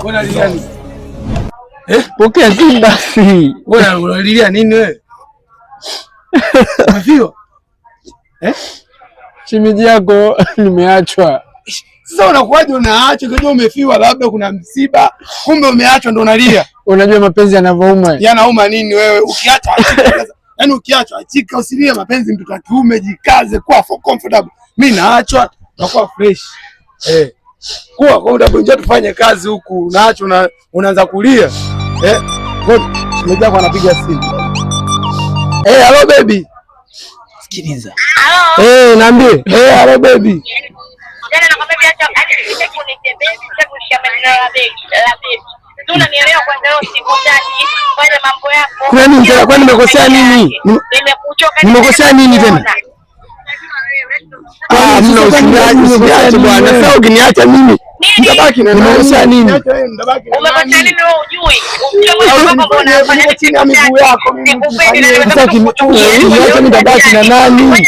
Bwana Liliani. Pokea simu basi. Bwana unalilia nini wewe? Umefiwa? Shemeji yako nimeachwa. Sasa unakuwaje unaachwa? Unajua umefiwa, labda kuna msiba, kumbe umeachwa ndo unalia. Unajua mapenzi yanavyouma. Yanauma nini wewe? Ukiacha achika. Yaani ukiachwa achika, usilie mapenzi, mtoto wa kiume jikaze, kuwa comfortable. Mimi naachwa nakuwa fresh. Kuwa comfortable, njoo tufanye kazi huku. Naachwa unaanza kulia. Shemeji yako anapiga simu. Hello baby. Sikiliza. Hello. Niambie. Hello baby. Jana nakwambia acha acha kunitembea la baby. Unanielewa kwa leo sikutaki fanya mambo yako. Kuna nini tena? Kwani nimekosea nini? Nimekuchoka. Nimekosea nini tena? Mna usiniache bwana. Sasa ukiniacha mimi nitabaki na nimekosea nini? Umekosea nini wewe ujui? Umchoma unafanya chini ya miguu yako. Sikupende na Sasa ukiniacha nitabaki na nani?